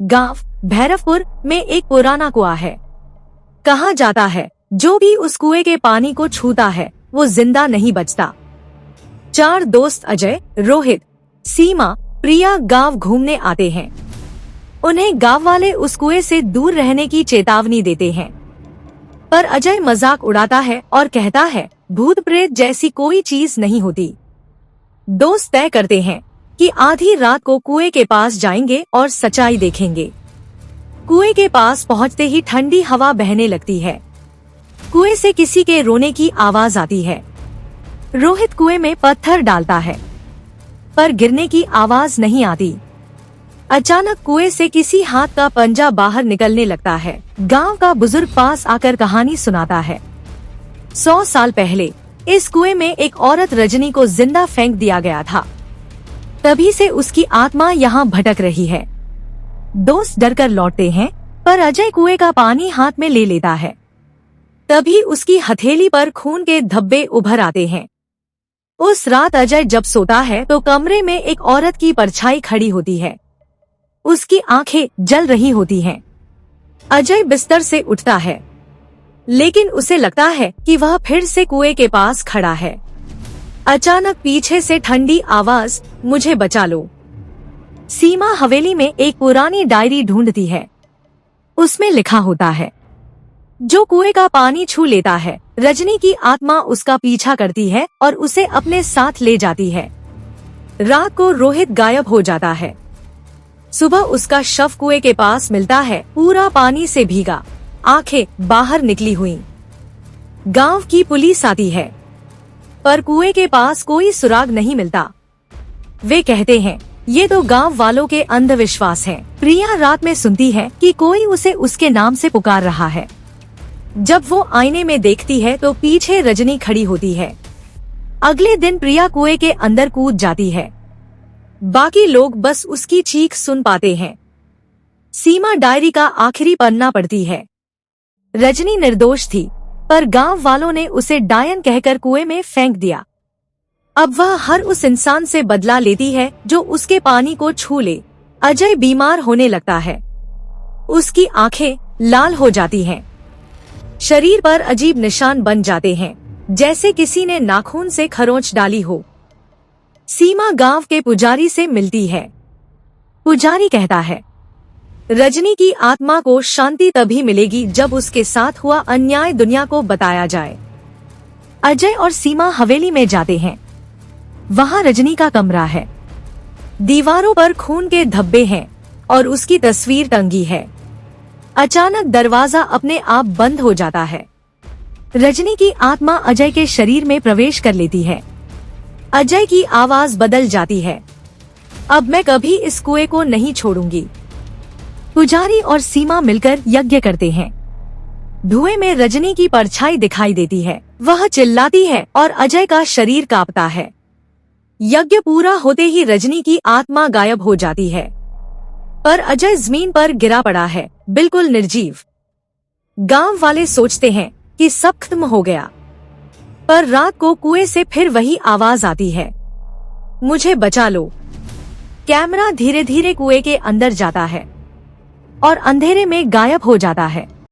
गांव भैरवपुर में एक पुराना कुआं है। कहा जाता है जो भी उस कुएं के पानी को छूता है वो जिंदा नहीं बचता। 4 दोस्त अजय, रोहित, सीमा, प्रिया गांव घूमने आते हैं। उन्हें गांव वाले उस कुएं से दूर रहने की चेतावनी देते हैं, पर अजय मजाक उड़ाता है और कहता है भूत प्रेत जैसी कोई चीज नहीं होती। दोस्त तय करते हैं कि आधी रात को कुएं के पास जाएंगे और सच्चाई देखेंगे। कुएं के पास पहुंचते ही ठंडी हवा बहने लगती है। कुएं से किसी के रोने की आवाज आती है। रोहित कुएं में पत्थर डालता है, पर गिरने की आवाज नहीं आती। अचानक कुएं से किसी हाथ का पंजा बाहर निकलने लगता है। गांव का बुजुर्ग पास आकर कहानी सुनाता है। 100 साल पहले इस कुएं में एक औरत रजनी को जिंदा फेंक दिया गया था। तभी से उसकी आत्मा यहाँ भटक रही है। दोस्त डरकर लौटते हैं, पर अजय कुएं का पानी हाथ में ले लेता है। तभी उसकी हथेली पर खून के धब्बे उभर आते हैं। उस रात अजय जब सोता है तो कमरे में एक औरत की परछाई खड़ी होती है। उसकी आंखें जल रही होती हैं। अजय बिस्तर से उठता है, लेकिन उसे लगता है कि वह फिर से कुएं के पास खड़ा है। अचानक पीछे से ठंडी आवाज, मुझे बचा लो। सीमा हवेली में एक पुरानी डायरी ढूंढती है। उसमें लिखा होता है, जो कुएं का पानी छू लेता है रजनी की आत्मा उसका पीछा करती है और उसे अपने साथ ले जाती है। रात को रोहित गायब हो जाता है। सुबह उसका शव कुएं के पास मिलता है, पूरा पानी से भीगा, आंखें बाहर निकली हुई। गांव की पुलिस आती है, पर कुएं के पास कोई सुराग नहीं मिलता। वे कहते हैं ये तो गांव वालों के अंधविश्वास हैं। प्रिया रात में सुनती है कि कोई उसे उसके नाम से पुकार रहा है। जब वो आईने में देखती है तो पीछे रजनी खड़ी होती है। अगले दिन प्रिया कुएं के अंदर कूद जाती है। बाकी लोग बस उसकी चीख सुन पाते हैं। सीमा डायरी का आखिरी पन्ना पढ़ती है। रजनी निर्दोष थी, पर गांव वालों ने उसे डायन कहकर कुएं में फेंक दिया। अब वह हर उस इंसान से बदला लेती है जो उसके पानी को छू ले। अजय बीमार होने लगता है। उसकी आंखें लाल हो जाती हैं। शरीर पर अजीब निशान बन जाते हैं, जैसे किसी ने नाखून से खरोंच डाली हो। सीमा गांव के पुजारी से मिलती है। पुजारी कहता है रजनी की आत्मा को शांति तभी मिलेगी जब उसके साथ हुआ अन्याय दुनिया को बताया जाए। अजय और सीमा हवेली में जाते हैं। वहाँ रजनी का कमरा है। दीवारों पर खून के धब्बे हैं और उसकी तस्वीर टंगी है। अचानक दरवाजा अपने आप बंद हो जाता है। रजनी की आत्मा अजय के शरीर में प्रवेश कर लेती है। अजय की आवाज बदल जाती है, अब मैं कभी इस कुएं को नहीं छोड़ूंगी। पुजारी और सीमा मिलकर यज्ञ करते हैं। धुएं में रजनी की परछाई दिखाई देती है। वह चिल्लाती है और अजय का शरीर कांपता है। यज्ञ पूरा होते ही रजनी की आत्मा गायब हो जाती है, पर अजय जमीन पर गिरा पड़ा है, बिल्कुल निर्जीव। गांव वाले सोचते हैं कि सब खत्म हो गया, पर रात को कुएं से फिर वही आवाज आती है, मुझे बचा लो। कैमरा धीरे धीरे कुएं के अंदर जाता है और अंधेरे में गायब हो जाता है।